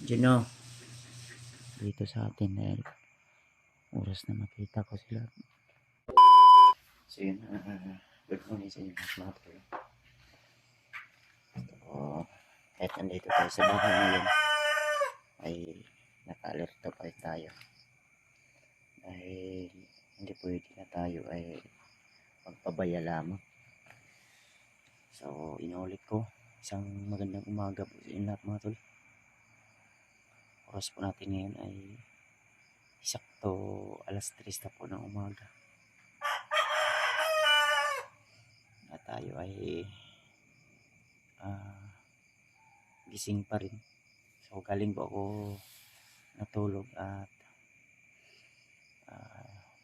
Gino, dito sa atin dahil oras na makita ko sila. So yun, good morning sa inyo mga tol. So, kahit nandito tayo sa bahay ngayon, ay naka-alerto pa rin tayo. Dahil hindi pwede na tayo ay magpabaya lamang. So, inulit ko, isang magandang umaga po sa inyo lahat mga tol. Oras po natin ngayon ay sakto alas 3 na po ng umaga. At tayo ay gising pa rin. So galing po ako natulog at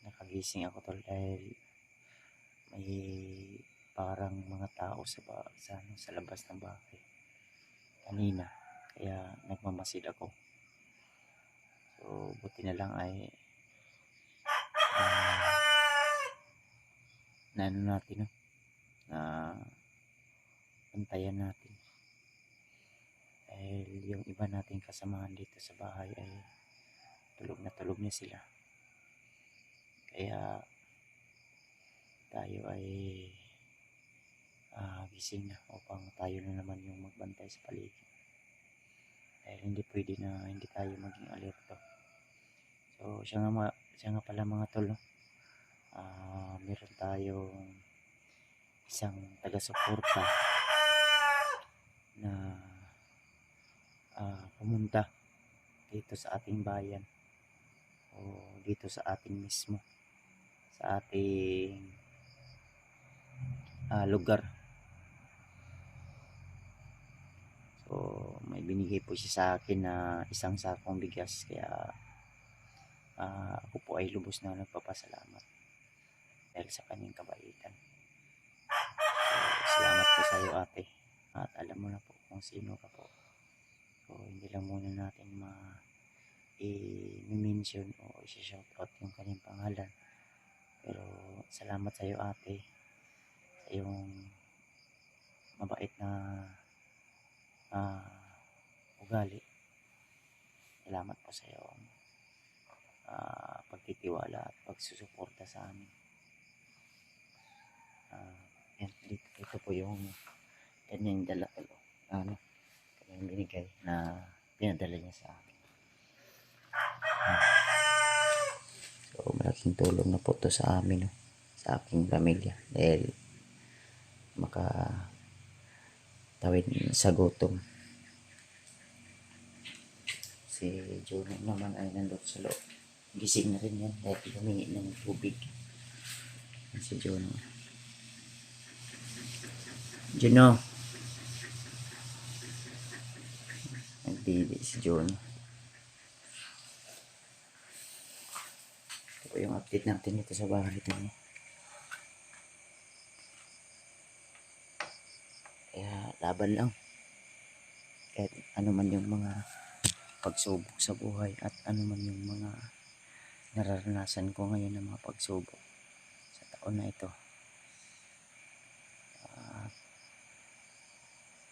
nakagising ako tol dahil may parang mga tao sa labas ng bahay kanina, kaya nagmamasid ako. So buti na lang ay na ano natin, na pantayan natin dahil yung iba nating kasamahan dito sa bahay ay tulog na sila, kaya tayo ay gising na upang tayo na naman yung magbantay sa paligid dahil hindi pwede na hindi tayo maging alerto. So siya nga pala mga tol, no? Meron tayong isang taga-suporta na pumunta dito sa ating bayan o dito sa ating mismo, sa ating lugar. So may binigay po siya sa akin na isang sakong bigas, kaya ako po ay lubos na nagpapasalamat dahil sa kanyang kabaitan. So salamat po sa iyo ate, at alam mo na po kung sino ka po. So hindi lang muna natin i-mention o i-shoutout yung kanyang pangalan, pero salamat sa iyo ate, sa iyong mabait na ugali. Salamat po sa iyong pagtitiwala at pagsusuporta sa amin. Ito po yung kanyang dala, kanyang binigay na pinadala niya sa akin. So malaking tulong na po to sa amin, sa aking pamilya, dahil makatawid sa gutom. Si Juno naman ay nandun sa loob, gising na rin yan dahil humingi ng tubig. Si Juno, nagdidi si Juno. Ito yung update natin dito sa bahay ito. Kaya laban lang, kahit ano man yung mga pagsubok sa buhay at ano man yung mga nararanasan ko ngayon ng mga pagsubok sa taon na ito,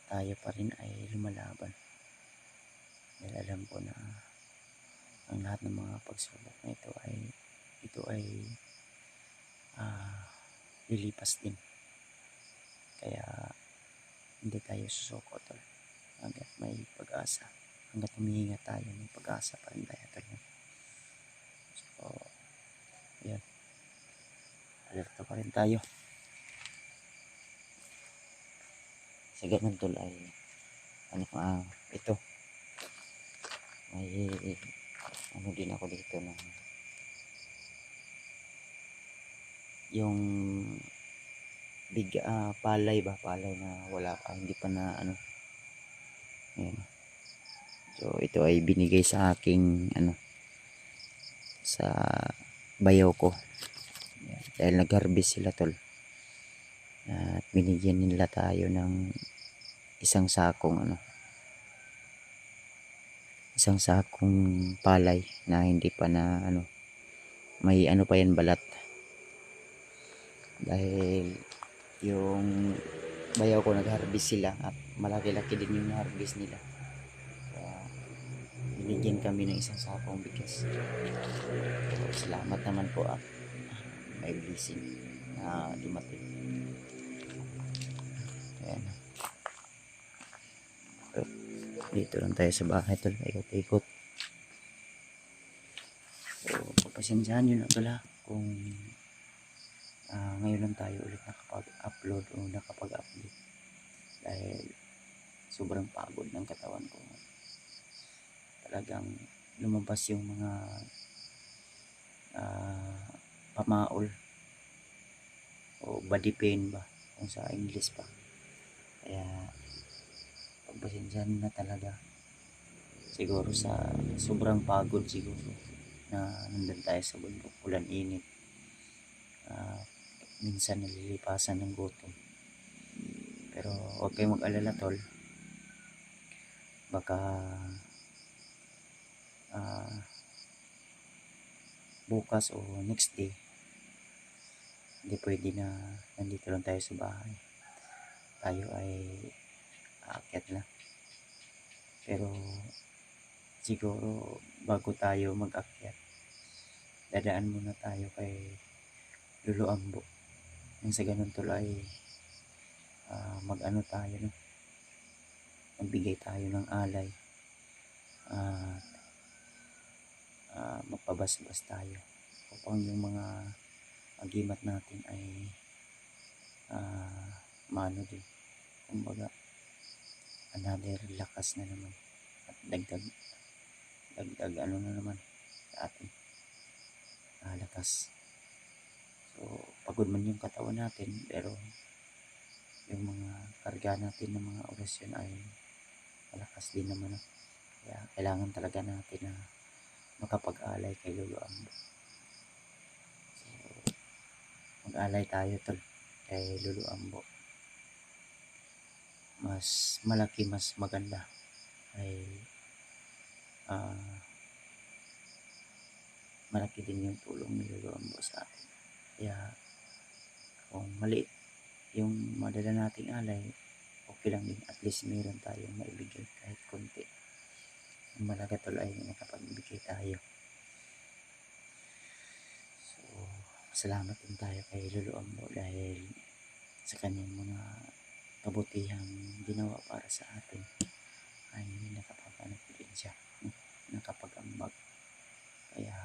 tayo pa rin ay lumalaban dahil alam ko na ang lahat ng mga pagsubok na ito ay lilipas din. Kaya hindi tayo susuko tol, hanggat may pag-asa, hanggat humihinga tayo, may pag-asa pa rin tayo tol. So yan, alerto pa rin tayo. Sa ganun tol ay ito may din ako dito na yung palay na wala pa, hindi pa na ayan. So ito ay binigay sa aking sa bayaw ko, ayan, dahil nag-harvest sila tol, at binigyan nila tayo ng isang sakong palay na hindi pa na may pa yan, balat, dahil yung bayaw ko nag-harvest sila at malaki-laki din yung harvest nila. Kaya binigyan kami ng isang sakong bigas. So, salamat naman po at may blessing na dumating. Ayan. So, dito lang tayo sa bahay tol, ikot-ikot. So, pagpasensyahan nyo na tol ha, kung ngayon lang tayo ulit nakapag-upload o nakapag-update dahil sobrang pagod ng katawan ko. Talagang lumabas yung mga pamaol o body pain ba kung sa English pa. Kaya pagpasensyahan na talaga, siguro sa sobrang pagod siguro na nandun tayo sa bundok, ulan init, minsan nalilipasan ng gutom. Pero huwag kayong mag-alala tol, baka bukas o next day hindi pwede na nandito lang tayo sa bahay, tayo ay aakyat na. Pero siguro bago tayo mag-akyat, dadaan muna tayo kay Lolo Ambo. Nang sa ganun tol ay mag-ano tayo, no? Magbigay tayo ng alay at magpabasbas tayo upang yung mga agimat natin ay mano din, kumbaga another lakas na naman at dagdag ano na naman sa ating lakas. So pagod man yung katawan natin, pero yung mga karga natin ng mga orasyon ay malakas din naman. Kaya kailangan talaga natin na makapag-alay kay Lolo Ambo. So mag-alay tayo tol kay Lolo Ambo. Mas malaki, mas maganda ay malaki din yung tulong ni Lolo Ambo sa atin. Kaya kung maliit yung madala nating alay, okay lang din, at least meron tayong maibigay kahit konti. Ang malaga tol ay nakapagbigay tayo. So salamat din tayo kay Lolo Ambo dahil sa kanyang mga kabutihang ginawa para sa atin ay nakapaganap din siya, nakapag-ambag. Kaya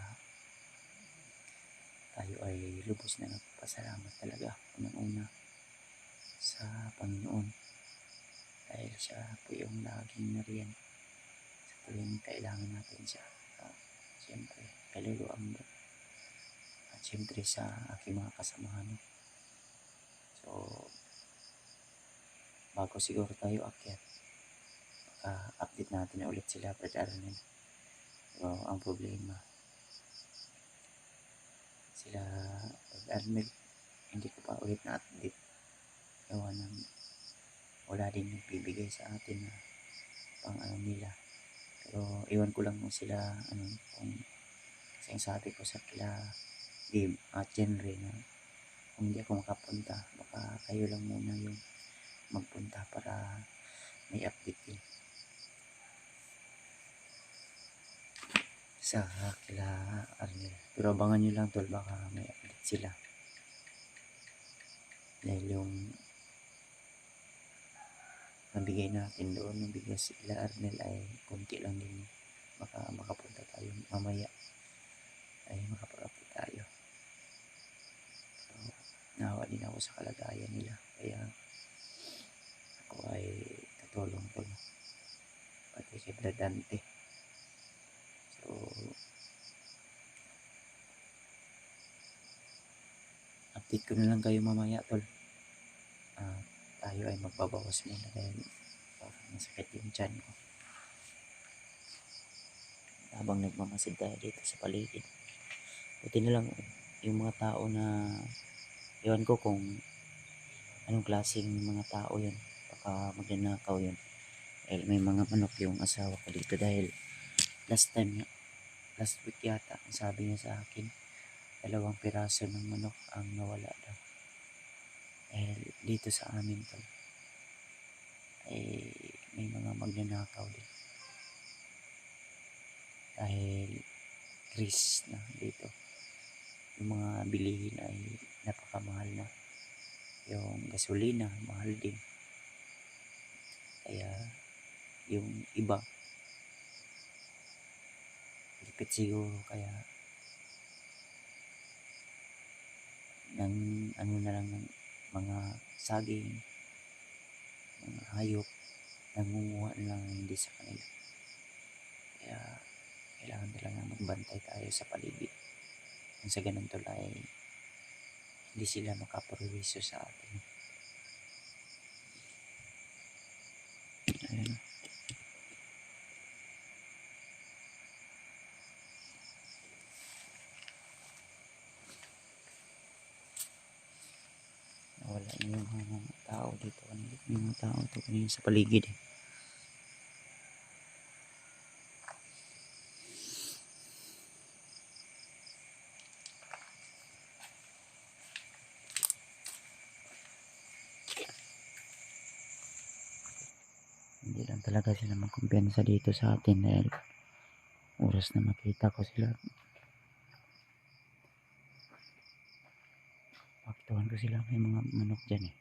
tayo ay lubos na nagpasalamat talaga unang-una sa Panginoon dahil siya po yung laging nariyan sa tuwing kailangan natin siya. Siyempre kay Lolo Ambo at siyempre sa aking mga kasamahan. So bago siguro tayo akyat, update natin na ulit sila Brad Arnel. So ang problema, sila Brad Arnel hindi ko pa ulit na update gawa ng wala din nagbibigay sa atin na pang ano nila. Pero iwan ko lang kung sila kung kasi ang sabi ko sa kila Dave at Jenry na kung hindi ako makapunta, baka kayo lang muna yung magpunta para may update din sa kila Arnel. Pero abangan nyo lang tol, baka may update sila dahil yung nabigay natin doon ng bigas sila Arnel ay konti lang din. Baka makapunta tayo mamaya ay makapag-update tayo. So nahawa din ako sa kalagayan nila, kaya ako ay tutulong tol pati kay Brad Dante. So update ko na lang kayo mamaya tol. Tayo ay magbabawas muna dahil masakit yung tiyan ko habang nagmamasid tayo dito sa paligid. Buti na lang yung mga tao na iwan ko kung anong klaseng mga tao yun, baka magnanakaw yun dahil may mga manok yung asawa ko dito. Dahil last week yata ang sabi niya sa akin 2 piraso ng manok ang nawala daw. Dito sa amin to ay may mga magnanakaw din. dahil Chris na dito yung mga bilihin ay napakamahal na, yung gasolina mahal din, kaya yung iba lipit siguro, kaya ng ano na lang ng mga saging, mga hayop, nangunguha na lang hindi sa kanila. Kaya kailangan talaga magbantay tayo sa paligid. Kung sa ganun tulay, hindi sila makaperwisyo sa atin. Ayan. Wala yung mga tao dito. Yung mga tao dito kanina sa paligid eh. Hindi lang talaga sila magkumpiyansa dito sa atin dahil oras na makita ko sila, makituhan ko sila, may mga manok dyan eh.